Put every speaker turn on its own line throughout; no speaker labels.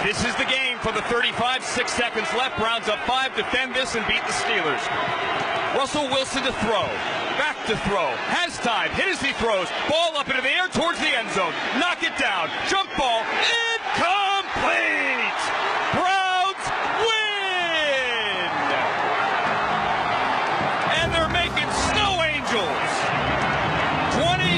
This is the game for the 35, 6 seconds left. Browns up 5, defend this and beat the Steelers. Russell Wilson to throw, back to throw, has time, hit as he throws, ball up into the air towards the end zone, knock it down, jump ball, incomplete! Browns win! And they're making snow angels, 24-19.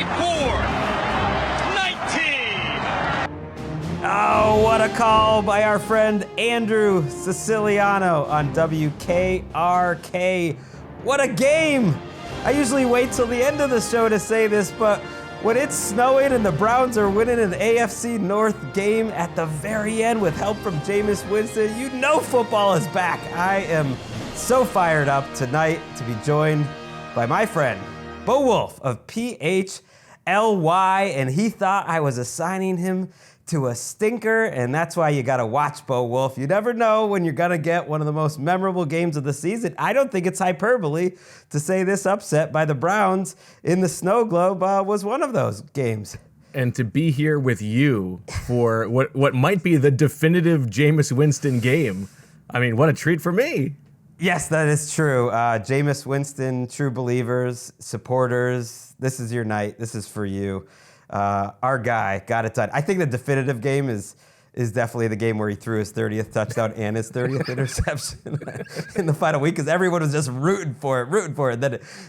Oh, what a call by our friend Andrew Siciliano on WKRK. What a game! I usually wait till the end of the show to say this, but when it's snowing and the Browns are winning an AFC North game at the very end with help from Jameis Winston, you know football is back. I am so fired up tonight to be joined by my friend Bo Wulf of PHLY, and he thought I was assigning him to a stinker, and that's why you gotta watch Bo Wulf. You never know when you're gonna get one of the most memorable games of the season. I don't think it's hyperbole to say this upset by the Browns in the snow globe was one of those games.
And to be here with you for what might be the definitive Jameis Winston game, I mean, what a treat for me.
Yes, that is true. Jameis Winston, true believers, supporters, this is your night. This is for you. Our guy got it done. I think the definitive game is definitely the game where he threw his 30th touchdown and his 30th interception in the final week, because everyone was just rooting for it,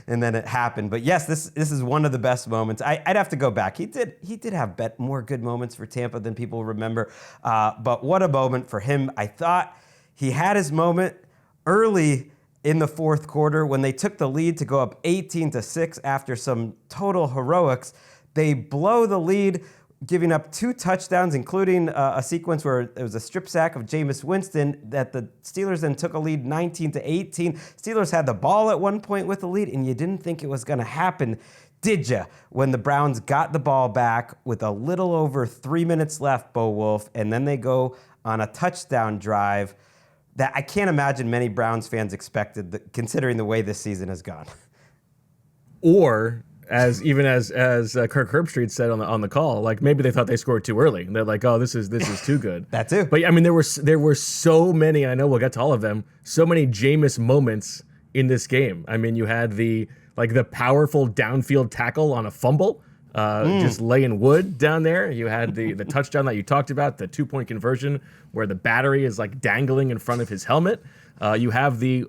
and then it happened. But yes, this is one of the best moments. I'd have to go back. He did have more good moments for Tampa than people remember. But what a moment for him. I thought he had his moment early in the fourth quarter when they took the lead to go up 18-6 after some total heroics. They blow the lead, giving up 2 touchdowns, including a sequence where there was a strip sack of Jameis Winston that the Steelers then took a lead 19-18. Steelers had the ball at one point with the lead, and you didn't think it was going to happen, did you? When the Browns got the ball back with a little over 3 minutes left, Bo Wulf, and then they go on a touchdown drive that I can't imagine many Browns fans expected, considering the way this season has gone.
Or as Kirk Herbstreit said on the call, like maybe they thought they scored too early. They're like, oh, this is too good.
That too.
But I mean, there were so many, and I know we'll get to all of them, so many Jameis moments in this game. I mean, you had the powerful downfield tackle on a fumble, just laying wood down there. You had the touchdown that you talked about, the 2-point conversion where the battery is like dangling in front of his helmet. You have the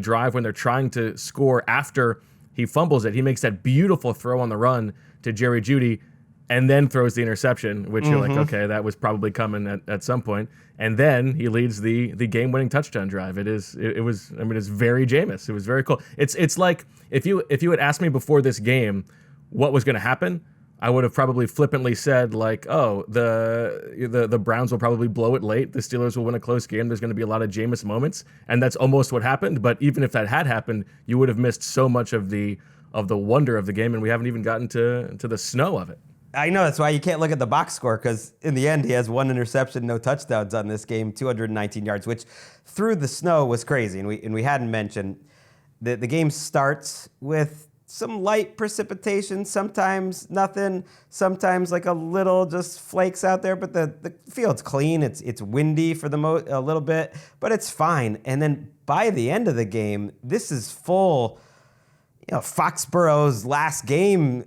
drive when they're trying to score after he fumbles it. He makes that beautiful throw on the run to Jerry Jeudy and then throws the interception, which you're like, okay, that was probably coming at some point. And then he leads the game-winning touchdown drive. It was very Jameis. It was very cool. It's like if you had asked me before this game what was going to happen, I would have probably flippantly said like, oh, the Browns will probably blow it late. The Steelers will win a close game. There's going to be a lot of Jameis moments, and that's almost what happened. But even if that had happened, you would have missed so much of the wonder of the game, and we haven't even gotten to the snow of it.
I know, that's why you can't look at the box score, because in the end he has 1 interception, no touchdowns on this game, 219 yards, which through the snow was crazy. And we hadn't mentioned the game starts with some light precipitation, sometimes nothing, sometimes like a little just flakes out there, but the field's clean. It's windy for a little bit, but it's fine. And then by the end of the game, this is full, Foxborough's last game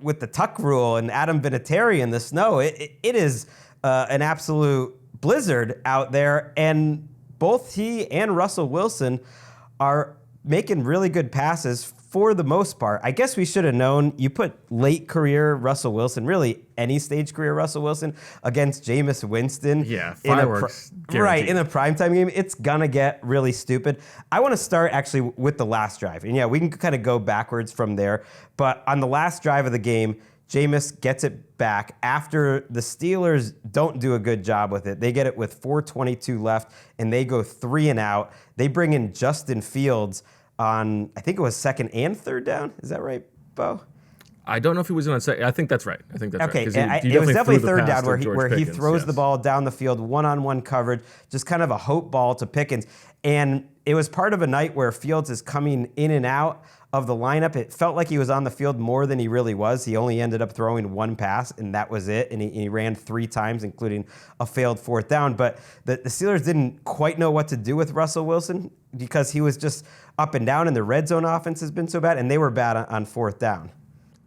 with the tuck rule and Adam Vinatieri in the snow. It is an absolute blizzard out there, and both he and Russell Wilson are making really good passes for the most part. I guess we should have known. You put late career Russell Wilson, really any stage career Russell Wilson, against Jameis Winston.
Yeah, fireworks.
Right, in a primetime game, it's going to get really stupid. I want to start actually with the last drive. And yeah, we can kind of go backwards from there. But on the last drive of the game, Jameis gets it back after the Steelers don't do a good job with it. They get it with 4:22 left, and they go 3 and out. They bring in Justin Fields on, I think it was 2nd and 3rd down. Is that right, Bo?
I don't know if he was on second. I think that's right.
Okay,
right.
It was definitely 3rd down where he
Pickens,
throws the ball down the field, one-on-one coverage, just kind of a hope ball to Pickens. And it was part of a night where Fields is coming in and out of the lineup, it felt like he was on the field more than he really was. He only ended up throwing one pass, and that was it. And he ran 3 times, including a failed 4th down. But the Steelers didn't quite know what to do with Russell Wilson because he was just up and down, and the red zone offense has been so bad, and they were bad on 4th down.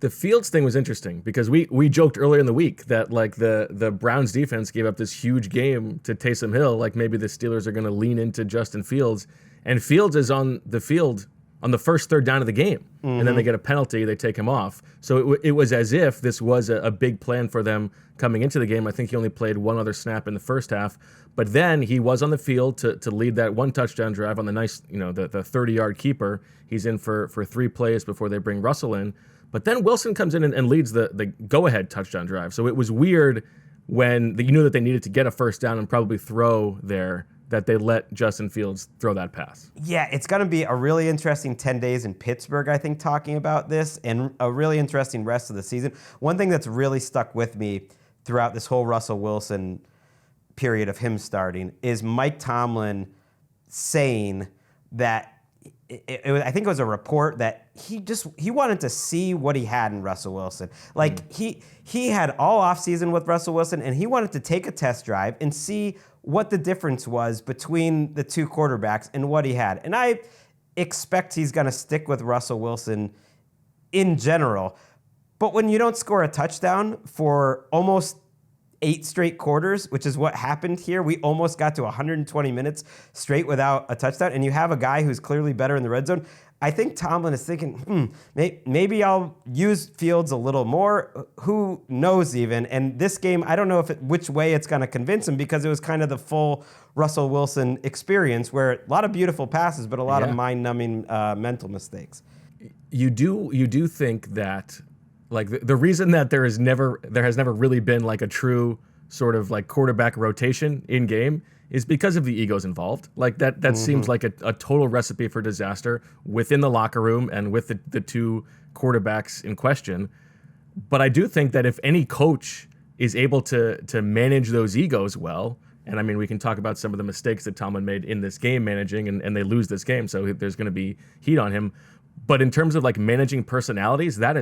The Fields thing was interesting because we joked earlier in the week that like the Browns defense gave up this huge game to Taysom Hill. Like maybe the Steelers are going to lean into Justin Fields, and Fields is on the field on the first 3rd down of the game, and then they get a penalty, they take him off. So it was as if this was a big plan for them coming into the game. I think he only played 1 other snap in the first half, but then he was on the field to lead that 1 touchdown drive on the nice, the 30-yard keeper. He's in for 3 plays before they bring Russell in. But then Wilson comes in and leads the go-ahead touchdown drive. So it was weird when you knew that they needed to get a first down and probably throw there, that they let Justin Fields throw that pass.
Yeah, it's going to be a really interesting 10 days in Pittsburgh, I think, talking about this, and a really interesting rest of the season. One thing that's really stuck with me throughout this whole Russell Wilson period of him starting is Mike Tomlin saying that I think it was a report that he wanted to see what he had in Russell Wilson. Like he had all offseason with Russell Wilson, and he wanted to take a test drive and see what the difference was between the 2 quarterbacks and what he had. And I expect he's going to stick with Russell Wilson in general. But when you don't score a touchdown for almost 8 straight quarters, which is what happened here, we almost got to 120 minutes straight without a touchdown, and you have a guy who's clearly better in the red zone. I think Tomlin is thinking, maybe I'll use Fields a little more. Who knows even? And this game, I don't know which way it's going to convince him, because it was kind of the full Russell Wilson experience where a lot of beautiful passes, but a lot of mind-numbing mental mistakes.
You do think that like the reason that there has never really been like a true sort of like quarterback rotation in game is because of the egos involved. Like that seems like a total recipe for disaster within the locker room and with the 2 quarterbacks in question. But I do think that if any coach is able to manage those egos well, and I mean, we can talk about some of the mistakes that Tomlin made in this game managing, and they lose this game, so there's going to be heat on him. But in terms of like managing personalities, that's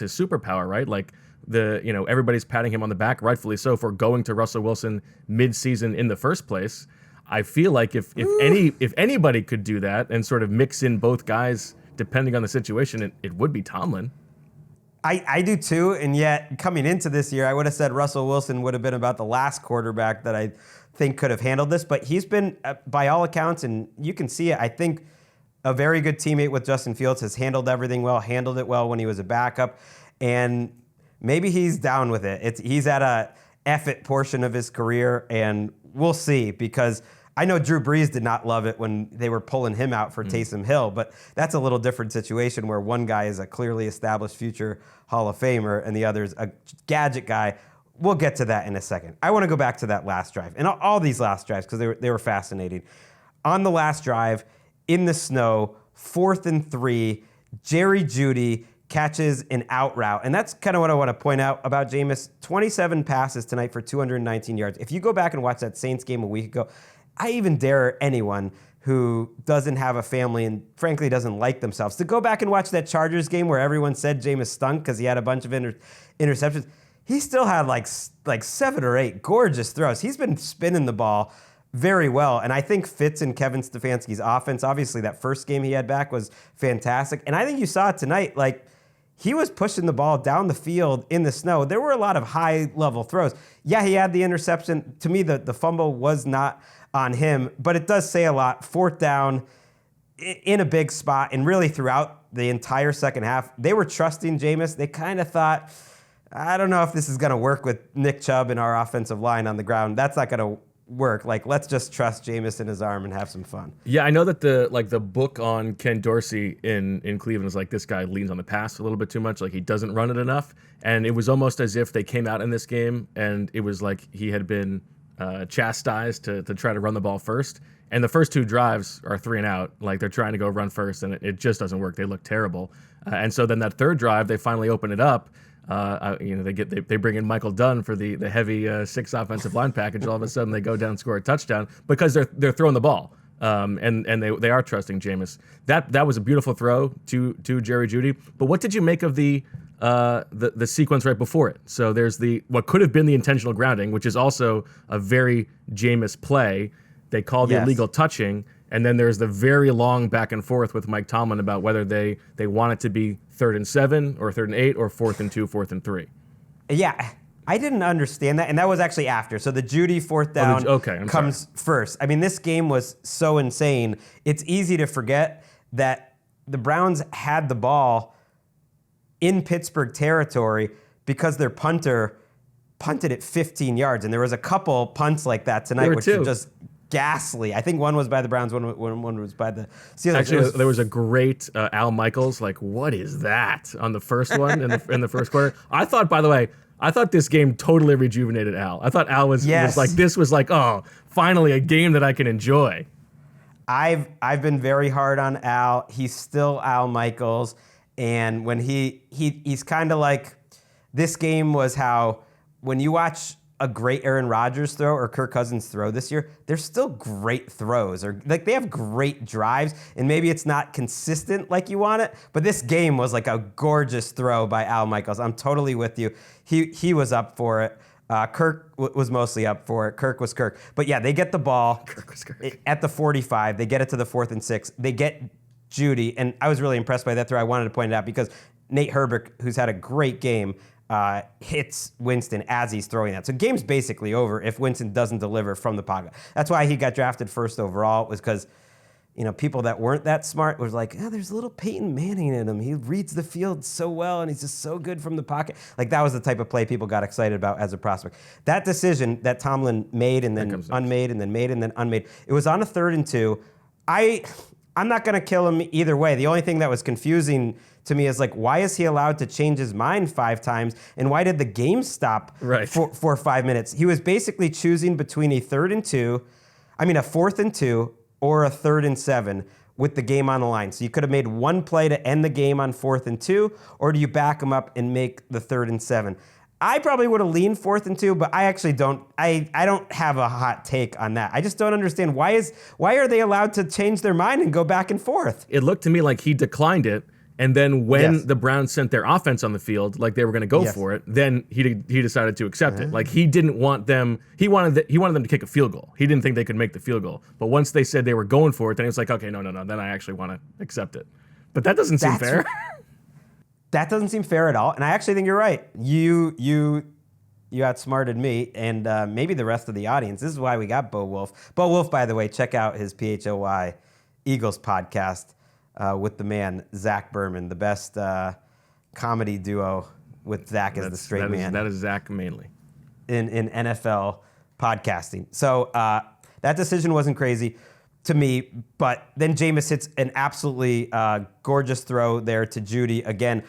his superpower, right? Like everybody's patting him on the back, rightfully so, for going to Russell Wilson mid-season in the first place. I feel like if anybody could do that and sort of mix in both guys depending on the situation, it would be Tomlin.
I do too, and yet coming into this year, I would have said Russell Wilson would have been about the last quarterback that I think could have handled this, but he's been, by all accounts, and you can see it, I think a very good teammate with Justin Fields, has handled everything well, handled it well when he was a backup, and maybe he's down with it. He's at a F-it portion of his career, and we'll see, because I know Drew Brees did not love it when they were pulling him out for Taysom Hill, but that's a little different situation where one guy is a clearly established future Hall of Famer and the other is a gadget guy. We'll get to that in a second. I want to go back to that last drive and all these last drives because they were fascinating. On the last drive, in the snow, 4th and 3, Jerry Jeudy catches an out route. And that's kind of what I want to point out about Jameis. 27 passes tonight for 219 yards. If you go back and watch that Saints game a week ago, I even dare anyone who doesn't have a family and frankly doesn't like themselves to go back and watch that Chargers game where everyone said Jameis stunk because he had a bunch of interceptions. He still had like 7 or 8 gorgeous throws. He's been spinning the ball very well, and I think fits in Kevin Stefanski's offense. Obviously, that first game he had back was fantastic, and I think you saw it tonight. Like, he was pushing the ball down the field in the snow. There were a lot of high-level throws. Yeah, he had the interception. To me, the fumble was not on him, but it does say a lot. 4th down in a big spot, and really throughout the entire second half, they were trusting Jameis. They kind of thought, I don't know if this is going to work with Nick Chubb and our offensive line on the ground. That's not going to work. Like, let's just trust Jameis in his arm and have some fun.
Yeah, I know that the book on Ken Dorsey in Cleveland is like, this guy leans on the pass a little bit too much. Like, he doesn't run it enough. And it was almost as if they came out in this game and it was like he had been chastised to try to run the ball first. And the first 2 drives are 3 and out. Like, they're trying to go run first, and it just doesn't work. They look terrible. And so then that 3rd drive, they finally open it up. They bring in Michael Dunn for the heavy 6 offensive line package. All of a sudden, they go down and score a touchdown because they're throwing the ball. and they are trusting Jameis. That was a beautiful throw to Jerry Jeudy. But what did you make of the sequence right before it? So there's what could have been the intentional grounding, which is also a very Jameis play. They call the illegal touching, and then there's the very long back and forth with Mike Tomlin about whether they want it to be 3rd and 7 or 3rd and 8 or 4th and 2, 4th and 3.
Yeah, I didn't understand that, and that was actually after. So the Jeudy 4th down comes first. I mean, this game was so insane. It's easy to forget that the Browns had the ball in Pittsburgh territory because their punter punted it 15 yards, and there was a couple punts like that tonight, which were just ghastly. I think one was by the Browns, one was by the Steelers.
Actually, there was a great Al Michaels, like, what is that, on the first one in the first quarter. I thought, by the way, this game totally rejuvenated Al. I thought Al was like, oh, finally a game that I can enjoy.
I've been very hard on Al. He's still Al Michaels, and when he's kind of like, this game was how when you watch a great Aaron Rodgers throw or Kirk Cousins throw this year, they're still great throws, or like they have great drives, and maybe it's not consistent like you want it, but this game was like a gorgeous throw by Al Michaels. I'm totally with you. He was up for it. Kirk was mostly up for it. Kirk was Kirk. But yeah, they get the ball at the 45. They get it to the 4th and 6. They get Jeudy, and I was really impressed by that throw. I wanted to point it out because Nate Herbert, who's had a great game, hits Winston as he's throwing that. So game's basically over if Winston doesn't deliver from the pocket. That's why he got drafted first overall, was because people that weren't that smart was like, there's a little Peyton Manning in him. He reads the field so well, and he's just so good from the pocket. Like, that was the type of play people got excited about as a prospect. That decision that Tomlin made and then unmade and then made and then unmade, it was on a 3rd and 2. I'm not going to kill him either way. The only thing that was confusing to me is, like, why is he allowed to change his mind 5 times, and why did the game stop for 5 minutes? He was basically choosing between a 4th and 2, or a 3rd and 7 with the game on the line. So you could have made one play to end the game on 4th and 2, or do you back him up and make the 3rd and 7? I probably would have leaned 4th and 2, but I actually don't. I don't have a hot take on that. I just don't understand why are they allowed to change their mind and go back and forth?
It looked to me like he declined it, and then when the Browns sent their offense on the field, like they were going to go for it, then he decided to accept it. Like, he didn't want them. He wanted them to kick a field goal. He didn't think they could make the field goal. But once they said they were going for it, then he was like, okay, no. Then I actually want to accept it. But that doesn't seem fair.
That doesn't seem fair at all. And I actually think you're right. You outsmarted me and maybe the rest of the audience. This is why we got Bo Wulf. Bo Wulf, by the way, check out his PHOY Eagles podcast with the man, Zach Berman, the best comedy duo with Zach as the straight man.
That is Zach mainly.
In NFL podcasting. So that decision wasn't crazy to me, but then Jameis hits an absolutely gorgeous throw there to Jeudy again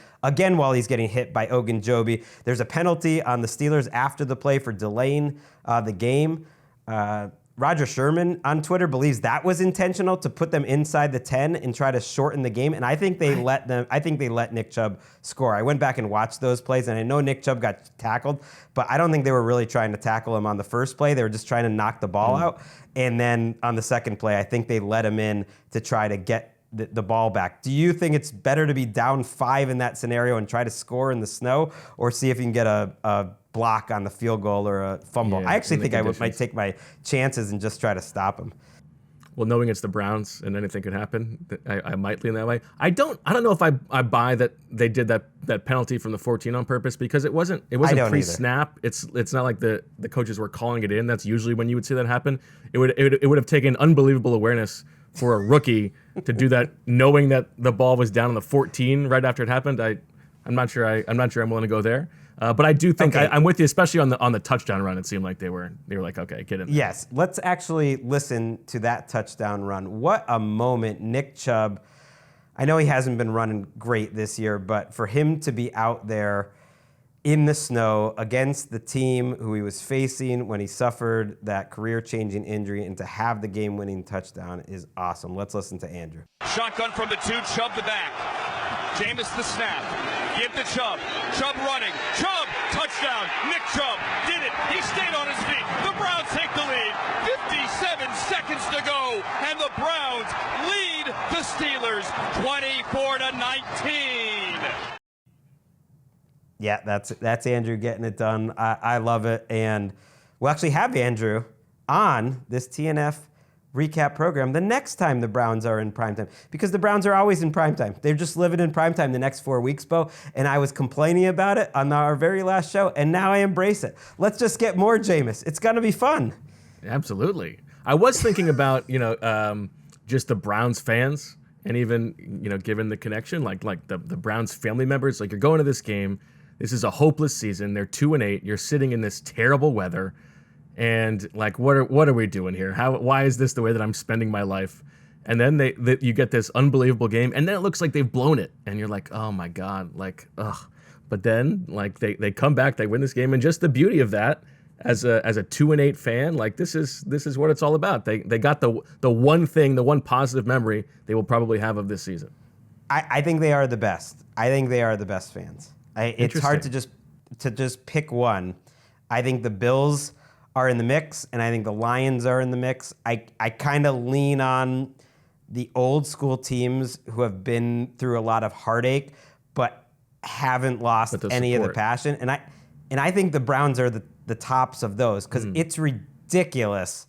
while he's getting hit by Ogunjobi. There's a penalty on the Steelers after the play for delaying the game. Roger Sherman on Twitter believes that was intentional to put them inside the 10 and try to shorten the game. And I think they let Nick Chubb score. I went back and watched those plays, and I know Nick Chubb got tackled, but I don't think they were really trying to tackle him on the first play. They were just trying to knock the ball out. And then on the second play, I think they let him in to try to get the ball back. Do you think it's better to be down 5 in that scenario and try to score in the snow, or see if you can get a block on the field goal or a fumble? I actually think I might take my chances and just try to stop him.
Well, knowing it's the Browns and anything could happen, I might lean that way. I don't know if I buy that they did that penalty from the 14 on purpose, because it wasn't pre-snap. It's not like the coaches were calling it in. That's usually when you would see that happen. It would have taken unbelievable awareness for a rookie to do that, knowing that the ball was down on the 14 right after it happened. I'm not sure I'm willing to go there. But I do think I'm with you, especially on the touchdown run. It seemed like they were like, okay, get in there.
Yes, let's actually listen to that touchdown run. What a moment. Nick Chubb, I know he hasn't been running great this year, but for him to be out there in the snow against the team who he was facing when he suffered that career-changing injury, and to have the game-winning touchdown is awesome. Let's listen to Andrew.
Shotgun from the 2, Chubb the back. Jameis the snap. Give to Chubb. Chubb running. Chubb, touchdown. Nick Chubb did it. He stayed on his feet. The Browns take the lead. 57 seconds to go, and the Browns
Yeah, that's Andrew getting it done. I love it. And we'll actually have Andrew on this TNF recap program the next time the Browns are in primetime, because the Browns are always in primetime. They're just living in primetime the next 4 weeks, Bo. And I was complaining about it on our very last show, and now I embrace it. Let's just get more Jameis. It's going to be fun.
Absolutely. I was thinking about, just the Browns fans, and even, given the connection, like the Browns family members, like, you're going to this game. This is a hopeless season. They're 2-8. You're sitting in this terrible weather. And like, what are we doing here? Why is this the way that I'm spending my life? And then you get this unbelievable game, and then it looks like they've blown it, and you're like, oh my God, like, ugh. But then like they come back, they win this game, and just the beauty of that as a 2-8 fan, like this is what it's all about. They got the one thing, the one positive memory they will probably have of this season.
I think they are the best. I think they are the best fans. It's hard to just pick one. I think the Bills are in the mix, and I think the Lions are in the mix. I kind of lean on the old school teams who have been through a lot of heartache, but haven't lost any of the passion. And I think the Browns are the tops of those, because it's ridiculous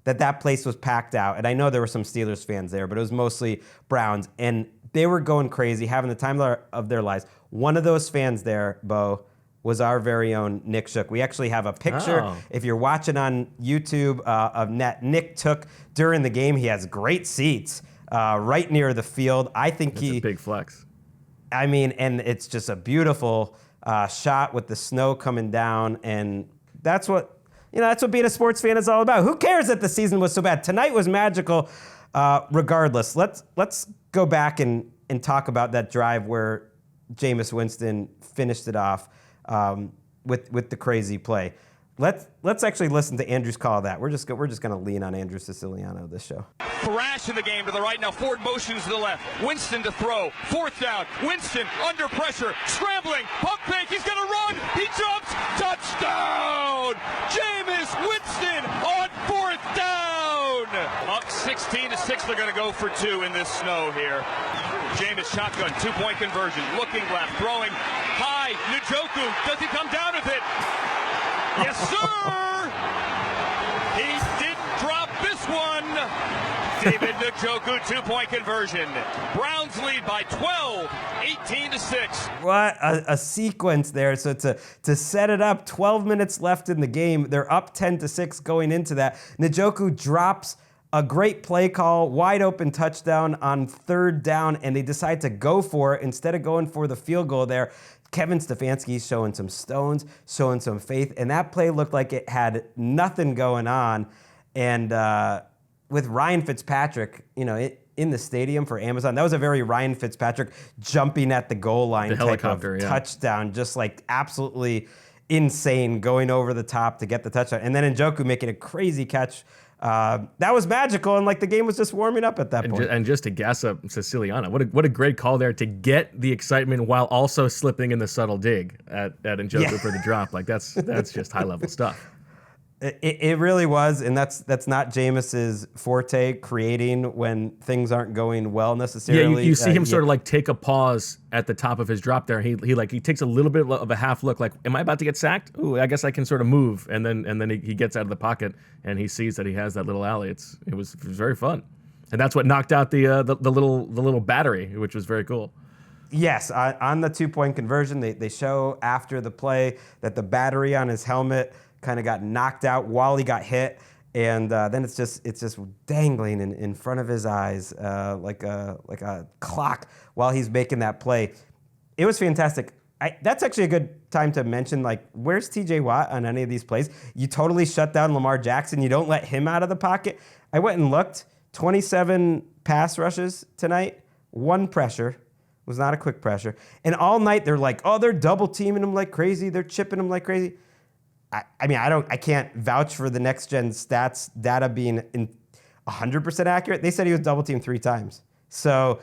that place was packed out. And I know there were some Steelers fans there, but it was mostly Browns, and they were going crazy, having the time of their lives. One of those fans there, Bo, was our very own Nick Shook. We actually have a picture. If you're watching on YouTube of Nick took during the game. He has great seats right near the field. I think
That's a big flex.
I mean, and it's just a beautiful shot with the snow coming down, and that's what being a sports fan is all about. Who cares that the season was so bad? Tonight was magical. Regardless, let's go back and talk about that drive where Jameis Winston finished it off with the crazy play. Let's actually listen to Andrew's call of that. We're just going to lean on Andrew Siciliano this show.
Thrash in the game to the right. Now Ford motions to the left. Winston to throw. Fourth down. Winston under pressure. Scrambling. Pump fake. He's going to run. He jumps. Touchdown. Jameis Winston on fourth down. Up 16-6. They're going to go for two in this snow here. Jameis shotgun. 2-point conversion. Looking left. Throwing high. Njoku. Does he come down with it? Yes, sir! He didn't drop this one. David Njoku, 2-point conversion. Browns lead by 12, 18-6.
What a sequence there. So to set it up, 12 minutes left in the game. They're up 10-6 going into that. Njoku drops a great play call, wide open touchdown on third down, and they decide to go for it instead of going for the field goal there. Kevin Stefanski's showing some stones, showing some faith, and that play looked like it had nothing going on. And with Ryan Fitzpatrick, in the stadium for Amazon, that was a very Ryan Fitzpatrick jumping at the goal line type of touchdown, just like absolutely insane, going over the top to get the touchdown. And then Njoku making a crazy catch. That was magical, and like the game was just warming up at that point.
And just to gas up Siciliano, what a great call there to get the excitement while also slipping in the subtle dig at Njoku for the drop. Like that's just high level stuff.
It really was, and that's not Jameis's forte, creating when things aren't going well necessarily.
Yeah, you see him sort of like take a pause at the top of his drop there. He takes a little bit of a half look, like, am I about to get sacked? Ooh, I guess I can sort of move, and then he gets out of the pocket and he sees that he has that little alley. It was very fun, and that's what knocked out the little battery, which was very cool.
Yes, on the 2-point conversion, they show after the play that the battery on his helmet kind of got knocked out while he got hit, and then it's just dangling in front of his eyes like a clock while he's making that play. It was fantastic. That's actually a good time to mention, like, where's T.J. Watt on any of these plays? You totally shut down Lamar Jackson. You don't let him out of the pocket. I went and looked. 27 pass rushes tonight. 1 pressure. Was not a quick pressure. And all night they're like, oh, they're double teaming him like crazy. They're chipping him like crazy. I can't vouch for the next gen stats data being 100% accurate. They said he was double teamed 3 times. So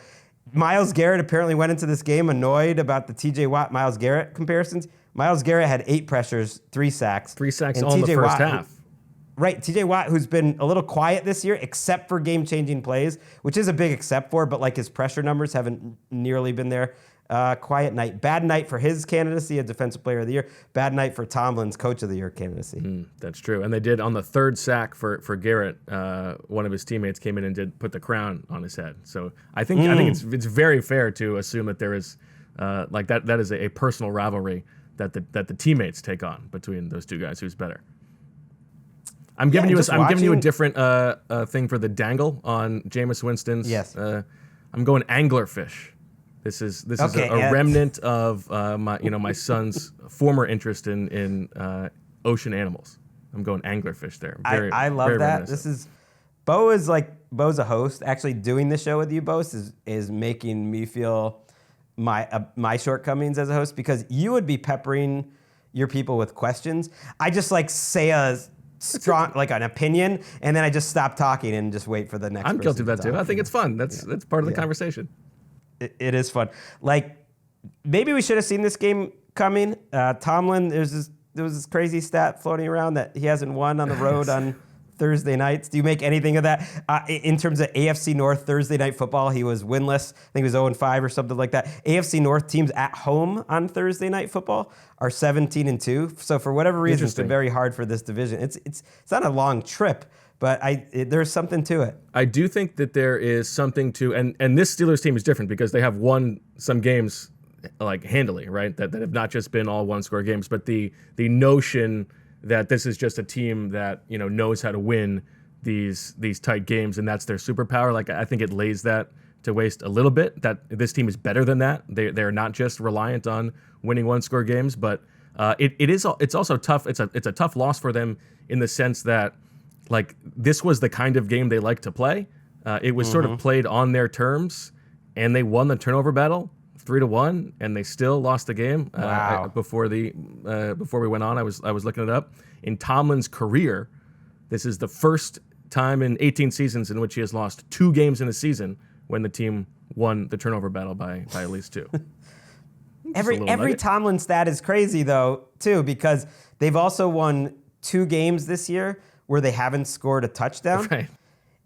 Myles Garrett apparently went into this game annoyed about the TJ Watt Myles Garrett comparisons. Myles Garrett had 8 pressures, 3 sacks.
3 sacks all in the first half.
Right, TJ Watt, who's been a little quiet this year, except for game-changing plays, which is a big except for, but like his pressure numbers haven't nearly been there quiet night. Bad night for his candidacy, a Defensive Player of the Year. Bad night for Tomlin's Coach of the Year candidacy.
That's true. And they did on the third sack for Garrett. One of his teammates came in and did put the crown on his head. So I think it's very fair to assume that there is that is a personal rivalry that the teammates take on between those two guys. Who's better? I'm giving you a different thing for the dangle on Jameis Winston's.
Yes.
I'm going anglerfish. This is a remnant of my son's former interest in ocean animals. I'm going anglerfish there.
I love that. Bo's a host. Actually, doing the show with you, Bo, is making me feel my shortcomings as a host, because you would be peppering your people with questions. I just say a strong an opinion, and then I just stop talking and just wait for the next.
I'm guilty of that too. I think it's fun. That's part of the conversation.
It is fun. Maybe we should have seen this game coming. Tomlin, there was this crazy stat floating around that he hasn't won on the road on Thursday nights. Do you make anything of that? In terms of AFC North Thursday night football, he was winless. I think he was 0-5 or something like that. AFC North teams at home on Thursday night football are 17-2. So for whatever reason, it's been very hard for this division. It's not a long trip, but there's something to it.
I do think that there is something to, and this Steelers team is different because they have won some games handily, right? That have not just been all one-score games, but the notion that this is just a team that knows how to win these tight games, and that's their superpower. I think it lays that to waste a little bit. That this team is better than that. They're not just reliant on winning one-score games, but it's also tough. It's a tough loss for them in the sense that this was the kind of game they like to play. It was sort of played on their terms, and they won the turnover battle 3-1, and they still lost the game.
Wow.
Before we went on, I was looking it up. In Tomlin's career, this is the first time in 18 seasons in which he has lost 2 games in a season when the team won the turnover battle by at least 2.
Every Tomlin stat is crazy though too, because they've also won 2 games this year where they haven't scored a touchdown.
Right.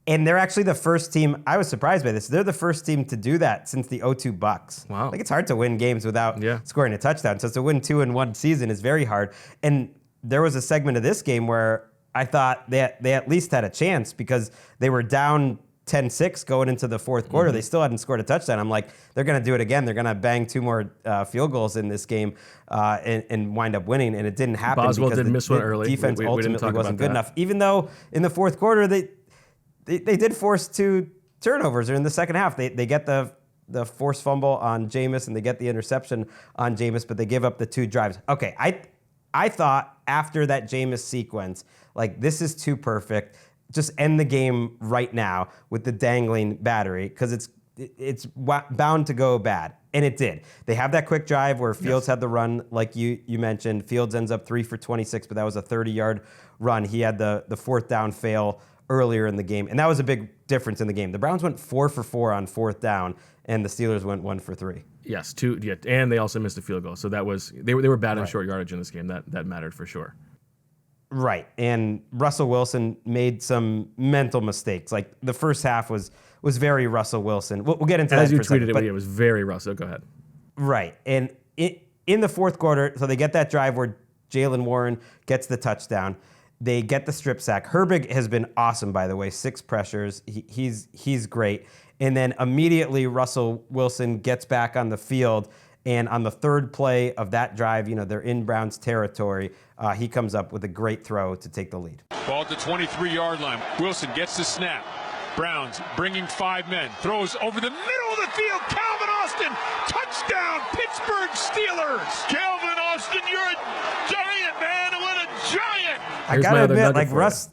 And they're actually the first team. I was surprised by this. They're the first team to do that since the 2002 Bucks.
Wow.
It's hard to win games without scoring a touchdown. So to win 2 in one season is very hard. And there was a segment of this game where I thought they at least had a chance because they were down 10-6 going into the fourth quarter. They still hadn't scored a touchdown. I'm like, they're going to do it again. They're going to bang 2 more field goals in this game and wind up winning. And it didn't happen
Boswell
because
did miss one early.
Defense
we
ultimately wasn't good enough. Even though in the fourth quarter, they did force 2 turnovers. Or in the second half, they get the forced fumble on Jameis and they get the interception on Jameis, but they give up the 2 drives. Okay, I thought after that Jameis sequence, this is too perfect. Just end the game right now with the dangling battery because it's bound to go bad. And it did. They have that quick drive where Fields had the run, like you mentioned. Fields ends up 3 for 26, but that was a 30-yard run. He had the 4th down fail earlier in the game, and that was a big difference in the game. The Browns went 4 for 4 on 4th down, and the Steelers went 1 for 3.
Yes, 2. Yeah, and they also missed a field goal. So that was they were bad in short yardage in this game. That mattered for sure.
Right, and Russell Wilson made some mental mistakes. The first half was very Russell Wilson. We'll get into that
as you
for a second,
tweeted it. It was very Russell. Go ahead.
Right, and in the fourth quarter, so they get that drive where Jaylen Warren gets the touchdown. They get the strip sack. Herbig has been awesome, by the way. 6 pressures. He's great. And then immediately Russell Wilson gets back on the field. And on the 3rd play of that drive, they're in Browns territory. He comes up with a great throw to take the lead.
Ball at the 23-yard line. Wilson gets the snap. Browns bringing 5 men. Throws over the middle of the field. Calvin Austin. Touchdown, Pittsburgh Steelers. Calvin Austin, you're a giant, man. What a giant.
I gotta admit, Russ.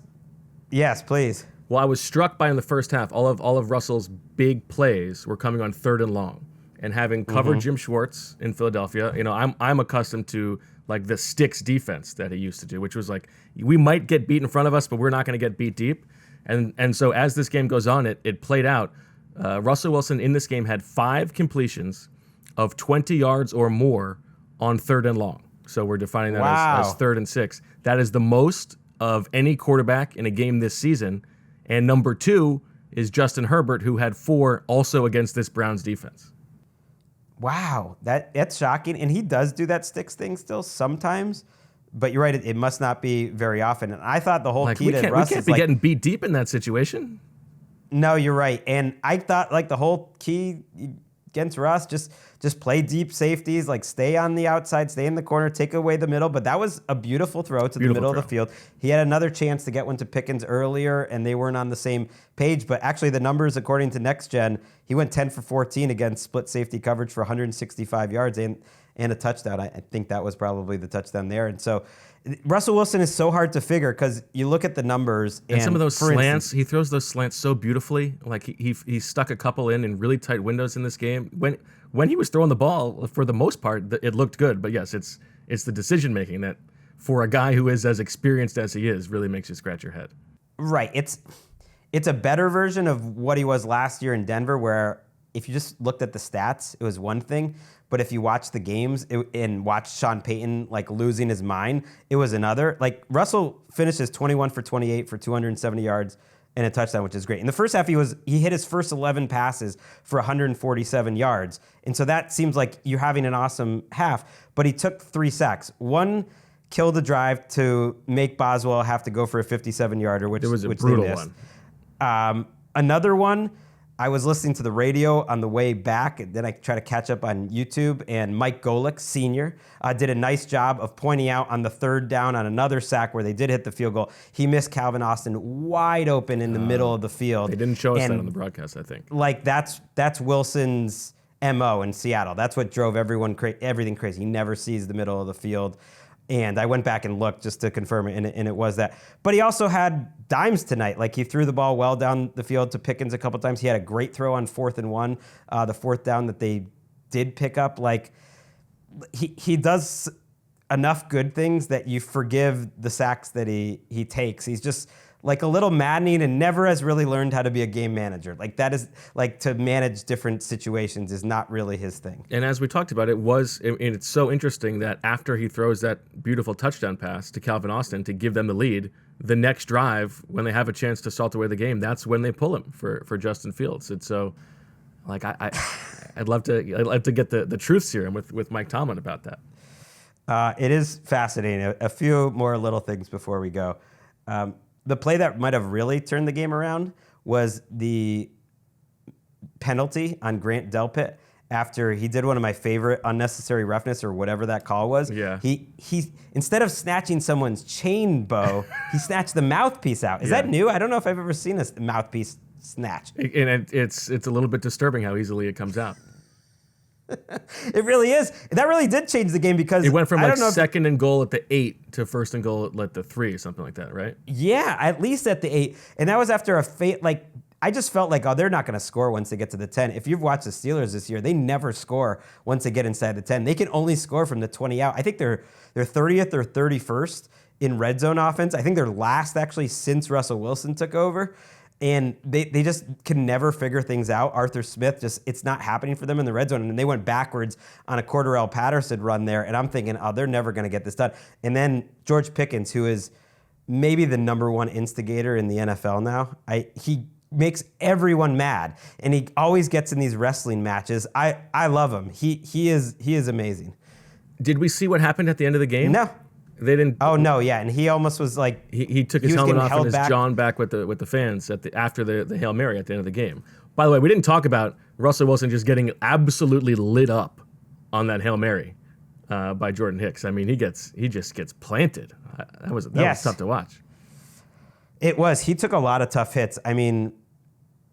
Yes, please.
Well, I was struck by in the first half, all of Russell's big plays were coming on 3rd and long. And having covered Jim Schwartz in Philadelphia, I'm accustomed to the sticks defense that he used to do, which was we might get beat in front of us, but we're not going to get beat deep. And so as this game goes on, it played out. Russell Wilson in this game had 5 completions of 20 yards or more on 3rd and long. So we're defining that as 3rd and 6. That is the most of any quarterback in a game this season. And number 2 is Justin Herbert, who had 4 also against this Browns defense.
Wow, that's shocking. And he does do that sticks thing still sometimes. But you're right, it must not be very often. And I thought the whole key to Russ
we can't
is
be getting beat deep in that situation.
No, you're right. And I thought the whole key against Russ, just play deep safeties, stay on the outside, stay in the corner, take away the middle. But that was a beautiful throw to the middle of the field. He had another chance to get one to Pickens earlier, and they weren't on the same page. But actually, the numbers, according to Next Gen, he went 10 for 14 against split safety coverage for 165 yards and a touchdown. I think that was probably the touchdown there. And so Russell Wilson is so hard to figure because you look at the numbers.
And some of those slants, he throws those slants so beautifully. He stuck a couple in really tight windows in this game. When he was throwing the ball, for the most part, it looked good. But yes, it's the decision making that, for a guy who is as experienced as he is, really makes you scratch your head.
Right. It's a better version of what he was last year in Denver, where if you just looked at the stats, it was one thing. But if you watch the games and watch Sean Payton losing his mind, it was another. Russell finishes 21 for 28 for 270 yards and a touchdown, which is great. In the first half, he hit his first 11 passes for 147 yards. And so that seems like you're having an awesome half. But he took 3 sacks. One killed the drive to make Boswell have to go for a 57-yarder, which
it was a
which
brutal
they missed.
one.
Another one, I was listening to the radio on the way back, and then I tried to catch up on YouTube, and Mike Golick, Sr., did a nice job of pointing out on the third down on another sack where they did hit the field goal. He missed Calvin Austin wide open in the middle of the field.
They didn't show us that on the broadcast, I think.
That's Wilson's MO in Seattle. That's what drove everything crazy. He never sees the middle of the field. And I went back and looked just to confirm it, and it was that. But he also had dimes tonight. He threw the ball well down the field to Pickens a couple times. He had a great throw on 4th and 1, the 4th down that they did pick up. He does enough good things that you forgive the sacks that he takes. He's just a little maddening and never has really learned how to be a game manager. That is to manage different situations is not really his thing.
And as we talked about, it's so interesting that after he throws that beautiful touchdown pass to Calvin Austin to give them the lead, the next drive, when they have a chance to salt away the game, that's when they pull him for Justin Fields. And so, I'd love to get the truth serum with Mike Tomlin about that.
It is fascinating. A few more little things before we go. The play that might have really turned the game around was the penalty on Grant Delpit after he did one of my favorite unnecessary roughness or whatever that call was.
Yeah.
He instead of snatching someone's chain bow, he snatched the mouthpiece out. Is that new? I don't know if I've ever seen a mouthpiece snatch.
And it's a little bit disturbing how easily it comes out.
It really is. That really did change the game because
it went from second and goal at the 8 to first and goal at the 3, something like that, right?
Yeah, at least at the 8. And that was after I just felt they're not going to score once they get to the 10. If you've watched the Steelers this year, they never score once they get inside the 10. They can only score from the 20 out. I think they're 30th or 31st in red zone offense. I think they're last actually since Russell Wilson took over. And they just can never figure things out. Arthur Smith, it's not happening for them in the red zone. And they went backwards on a Cordarrelle Patterson run there. And I'm thinking, they're never going to get this done. And then George Pickens, who is maybe the number 1 instigator in the NFL now, he makes everyone mad. And he always gets in these wrestling matches. I love him. He is amazing.
Did we see what happened at the end of the game?
No.
They didn't.
Oh no, yeah, and he almost was
he took his helmet off and his John back with the fans after the Hail Mary at the end of the game. By the way, we didn't talk about Russell Wilson just getting absolutely lit up on that Hail Mary by Jordan Hicks. I mean, he just gets planted. That was tough to watch.
It was. He took a lot of tough hits. I mean,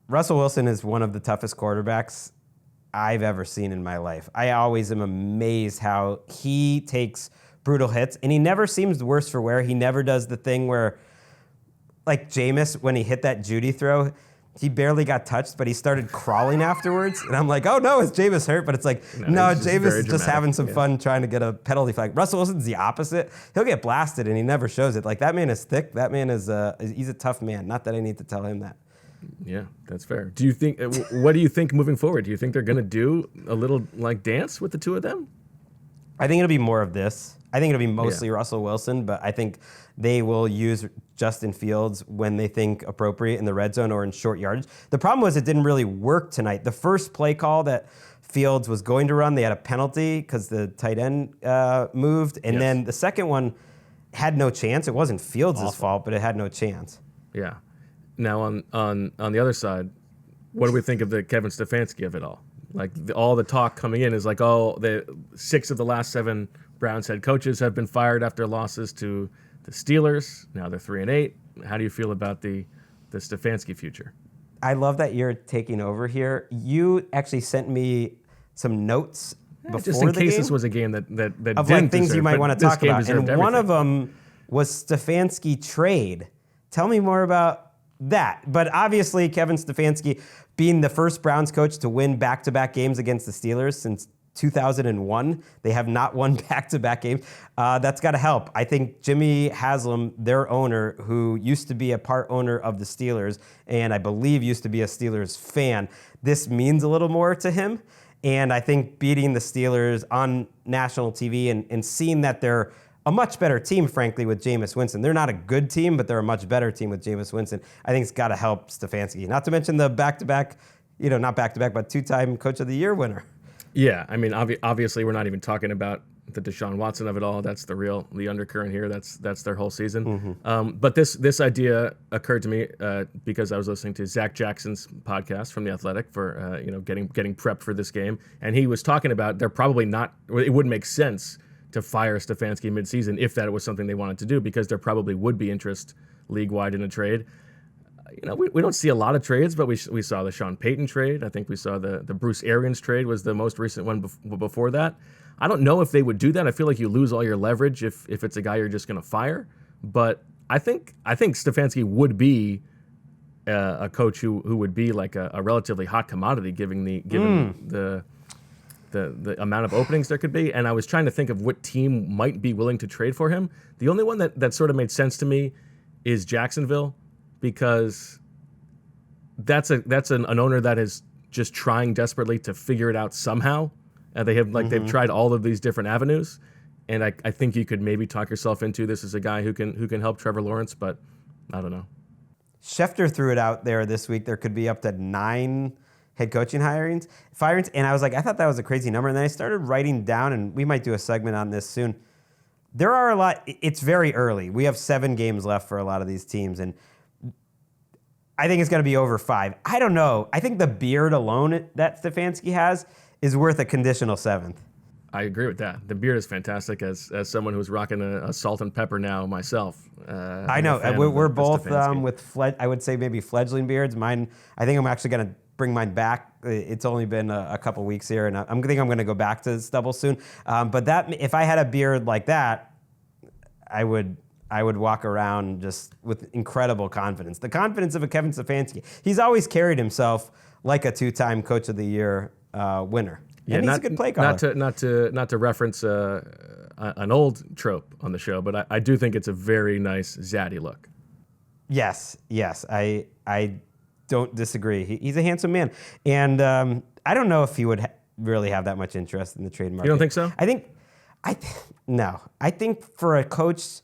Russell Wilson is one of the toughest quarterbacks I've ever seen in my life. I always am amazed how he takes brutal hits, and he never seems worse for wear. He never does the thing where, Jameis, when he hit that Judy throw, he barely got touched, but he started crawling afterwards. And I'm like, oh no, is Jameis hurt? But it's no, Jameis is just having some fun trying to get a penalty flag. Russell Wilson's the opposite. He'll get blasted, and he never shows it. That man is thick. That man he's a tough man. Not that I need to tell him that.
Yeah, that's fair. Do you think? What do you think moving forward? Do you think they're going to do a little dance with the two of them?
I think it'll be more of this. I think it'll be mostly Russell Wilson, but I think they will use Justin Fields when they think appropriate in the red zone or in short yardage. The problem was it didn't really work tonight. The first play call that Fields was going to run. They had a penalty because the tight end moved. And then the second one had no chance. It wasn't Fields' fault, but it had no chance.
Yeah. Now, on the other side, what do we think of the Kevin Stefanski of it all? Like, all the talk coming in is like, oh, 6 of the last 7 Browns head coaches have been fired after losses to the Steelers. Now they're 3-8. How do you feel about the Stefanski future?
I love that you're taking over here. You actually sent me some notes before
just in
the
case
game
this was a game that
of
didn't
like things
deserve,
you might want to talk about. And
everything.
one of them was Stefanski trade. Tell me more about that. But obviously, Kevin Stefanski being the first Browns coach to win back-to-back games against the Steelers since 2001. They have not won back-to-back games. That's got to help. I think Jimmy Haslam, their owner, who used to be a part owner of the Steelers, and I believe used to be a Steelers fan, this means a little more to him. And I think beating the Steelers on national TV and seeing that they're a much better team, frankly, with Jameis Winston. They're not a good team, but they're a much better team with Jameis Winston. I think it's got to help Stefanski. Not to mention the back-to-back, not back-to-back, but 2-time Coach of the Year winner.
Yeah, I mean, obviously, we're not even talking about the Deshaun Watson of it all. That's the undercurrent here. That's their whole season. But this idea occurred to me because I was listening to Zach Jackson's podcast from The Athletic for getting prepped for this game, and he was talking about they're probably not. It wouldn't make sense to fire Stefanski midseason if that was something they wanted to do, because there probably would be interest league-wide in a trade. We don't see a lot of trades, but we saw the Sean Payton trade. I think we saw the Bruce Arians trade was the most recent one before that. I don't know if they would do that. I feel like you lose all your leverage if it's a guy you're just going to fire. But I think Stefanski would be a coach who would be like a relatively hot commodity given the amount of openings there could be. And I was trying to think of what team might be willing to trade for him. The only one that sort of made sense to me is Jacksonville, because that's an owner that is just trying desperately to figure it out somehow. They've tried all of these different avenues, and I think you could maybe talk yourself into this as a guy who can help Trevor Lawrence, but I don't know.
Schefter threw it out there this week. There could be up to 9 head coaching firings, and I was like, I thought that was a crazy number, and then I started writing down, and we might do a segment on this soon. There are a lot. It's very early. We have 7 games left for a lot of these teams, and I think it's going to be over 5. I don't know. I think the beard alone that Stefanski has is worth a conditional 7th.
I agree with that. The beard is fantastic. As someone who's rocking a salt and pepper now myself.
I know. We're both with I would say maybe fledgling beards. Mine. I think I'm actually going to bring mine back. It's only been a couple weeks here, and I think I'm going to go back to stubble soon. But that if I had a beard like that, I would walk around just with incredible confidence. The confidence of a Kevin Stefanski. He's always carried himself like a 2-time Coach of the Year winner.
Yeah,
and he's a good play caller.
Not to reference an old trope on the show, but I do think it's a very nice zaddy look.
Yes, I don't disagree. He's a handsome man, and I don't know if he would really have that much interest in the trade market.
You don't think so?
No. I think for a coach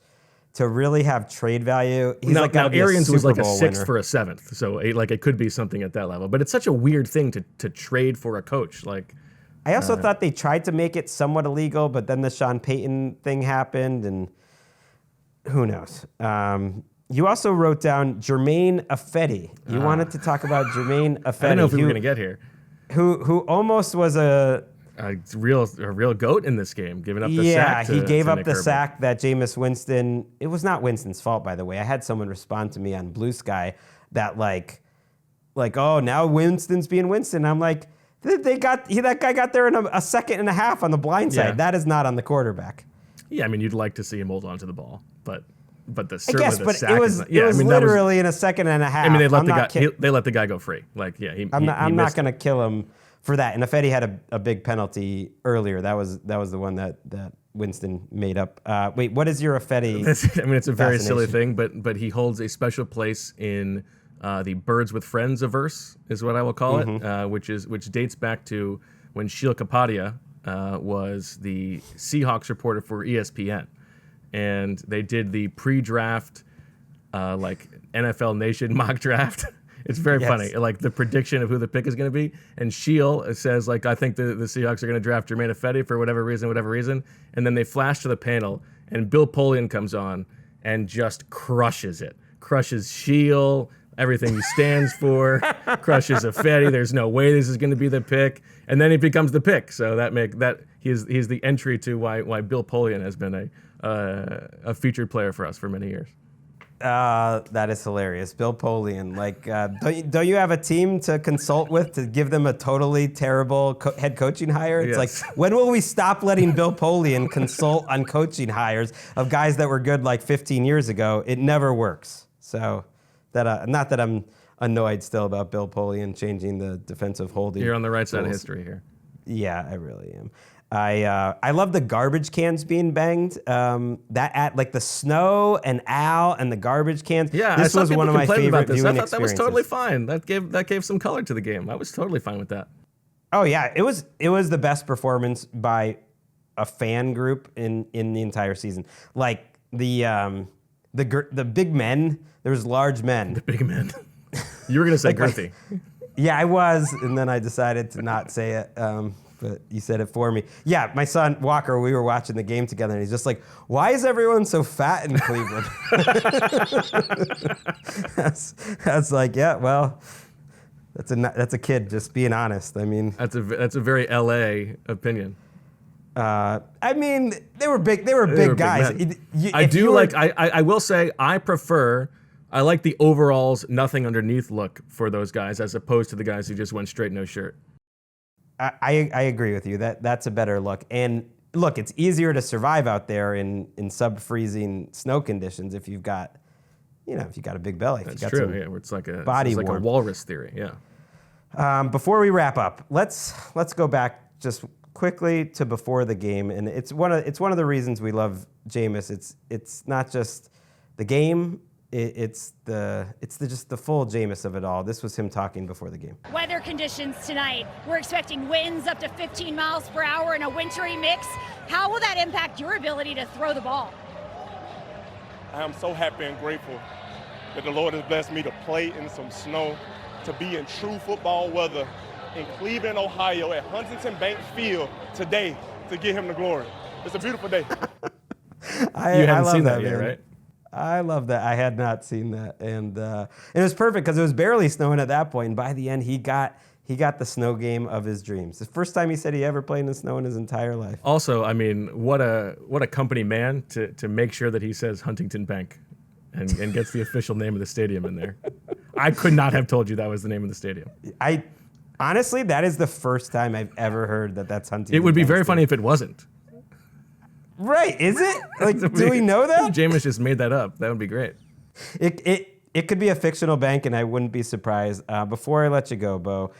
to really have trade value, he's
now Arians was like a 6th
winner.
for a 7th, so it could be something at that level. But it's such a weird thing to trade for a coach. Like,
I also thought they tried to make it somewhat illegal, but then the Sean Payton thing happened, and who knows? You also wrote down Jermaine Ifedi. You wanted to talk about Jermaine Ifedi.
I don't know if we were going to get here.
Who almost was a
real goat in this game, giving up the sack.
Yeah, he gave up the sack that Jameis Winston. It was not Winston's fault, by the way. I had someone respond to me on Blue Sky that like, oh, now Winston's being Winston. I'm like, that guy got there in a second and a half on the blind side.
Yeah.
That is not on the quarterback.
Yeah, I mean, you'd like to see him hold on to the ball, but the
I guess,
the
but
sack
it was literally in a second and a half.
I mean, they let the guy go free. Like, yeah,
I'm not going to kill him for that. And Ifedi had a big penalty earlier. That was the one that Winston made up. Wait, what is your Ifedi?
I mean, it's a very silly thing, but he holds a special place in the Birds with Friends averse, is what I will call it, which dates back to when Sheil Kapadia was the Seahawks reporter for ESPN, and they did the pre-draft NFL Nation mock draft, It's very
Yes.
funny, like the prediction of who the pick is going to be. And Sheil says, like, I think the Seahawks are going to draft Jermaine Ifedi for whatever reason. And then they flash to the panel, and Bill Polian comes on and just crushes it. Crushes Sheil, everything he stands for, crushes Ifedi. There's no way this is going to be the pick. And then he becomes the pick. So he's the entry to why Bill Polian has been a featured player for us for many years.
That is hilarious. Bill Polian. Like, don't you have a team to consult with to give them a totally terrible head coaching hire? It's
Yes.
like, when will we stop letting Bill Polian consult on coaching hires of guys that were good like 15 years ago? It never works. So, not that I'm annoyed still about Bill Polian changing the defensive holding.
You're on the right side of
rules.
history here.
Yeah, I really am. I love the garbage cans being banged. That at like the snow and Al and the garbage cans.
Yeah,
this was one of my favorite viewing
I thought that was
experiences.
totally fine. That gave some color to the game. I was totally fine with that.
Oh yeah, it was the best performance by a fan group in the entire season. Like the big men. There was large men.
The big man. You were gonna say girthy.
Yeah, I was, and then I decided to not say it. But you said it for me. Yeah, my son Walker, we were watching the game together, and he's just like, "Why is everyone so fat in Cleveland?" I was like, "Yeah, well, that's a kid just being honest." I mean,
That's a very LA opinion.
I mean, they were big guys.
men. I will say I like the overalls, nothing underneath look for those guys as opposed to the guys who just went straight no shirt.
I agree with you. That's a better look. And look, it's easier to survive out there in sub-freezing snow conditions if you've got a big belly.
That's
if you got
true. Yeah, where it's like a
warmth.
walrus theory. Yeah.
Before we wrap up, let's go back just quickly to before the game, and it's one of the reasons we love Jameis. It's not just the game. It's just the full Jameis of it all. This was him talking before the game.
Weather conditions tonight. We're expecting winds up to 15 miles per hour in a wintry mix. How will that impact your ability to throw the ball?
I am so happy and grateful that the Lord has blessed me to play in some snow, to be in true football weather in Cleveland, Ohio at Huntington Bank Field today to give him the glory. It's a beautiful day.
You haven't seen that yet,
man.
right?
I love that. I had not seen that, and it was perfect because it was barely snowing at that point. And by the end, he got the snow game of his dreams. The first time he said he ever played in the snow in his entire life.
Also, I mean, what a company man to make sure that he says Huntington Bank and gets the official name of the stadium in there. I could not have told you that was the name of the stadium.
Honestly, that is the first time I've ever heard that that's Huntington.
It would be
Bank
very
Stadium.
funny if it wasn't.
Right, is it? Like, do we know that?
Jameis just made that up. That would be great.
It could be a fictional bank, and I wouldn't be surprised. Before I let you go, Bo,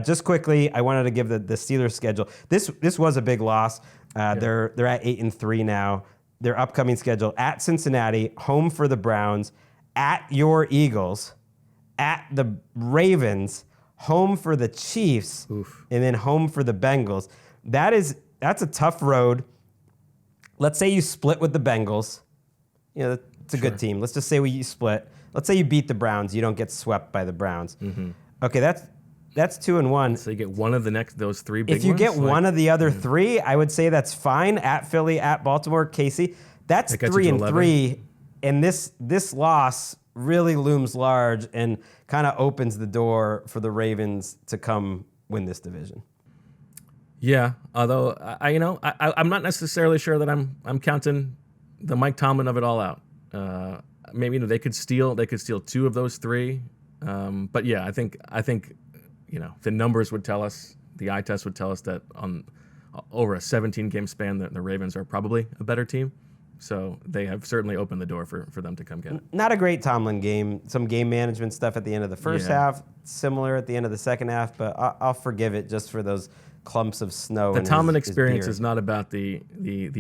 just quickly, I wanted to give the Steelers schedule. This was a big loss. They're at 8-3 now. Their upcoming schedule: at Cincinnati, home for the Browns, at your Eagles, at the Ravens, home for the Chiefs, and then home for the Bengals. That's a tough road. Let's say you split with the Bengals. You know, it's a good team. Let's just say you split. Let's say you beat the Browns. You don't get swept by the Browns. Mm-hmm. Okay, that's 2-1.
So you get one of those three big ones?
If you get one of the other three, I would say that's fine. At Philly, at Baltimore, KC. That's 3-3. And this loss really looms large and kind of opens the door for the Ravens to come win this division.
Yeah, although I'm not necessarily sure that I'm counting the Mike Tomlin of it all out. Maybe they could steal two of those three, but yeah, I think the numbers would tell us, the eye test would tell us that on over a 17-game span, the Ravens are probably a better team. So they have certainly opened the door for them to come get it.
Not a great Tomlin game. Some game management stuff at the end of the first half, similar at the end of the second half, but I'll forgive it just for those clumps of snow.
The Tomlin experience is not about the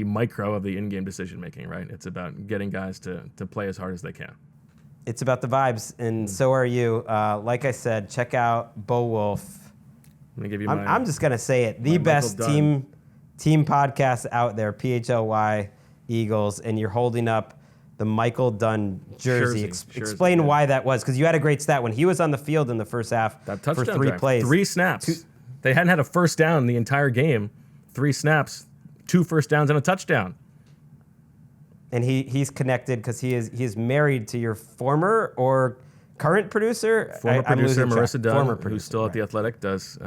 micro of the in-game decision making, right? It's about getting guys to play as hard as they can.
It's about the vibes, and so are you. Like I said, check out Bo Wulf.
I'm gonna give you
I'm just gonna say it: the best team podcast out there, PHLY Eagles, and you're holding up the Michael Dunn jersey.
Jersey,
Explain
yeah.
why that was, because you had a great stat when he was on the field in the first half
That
for
touchdown
3
drive.
plays.
3 snaps. They hadn't had a first down the entire game. 3 snaps, 2 first downs, and a touchdown.
And he's connected because he is married to your former or current producer?
Former
I'm
producer
losing track.
Marissa Dunn,
Former
who's
producer,
still at The
right.
Athletic, does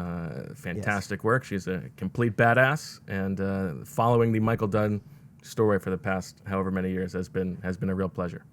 fantastic work. She's a complete badass, and following the Michael Dunn story for the past however many years has been a real pleasure.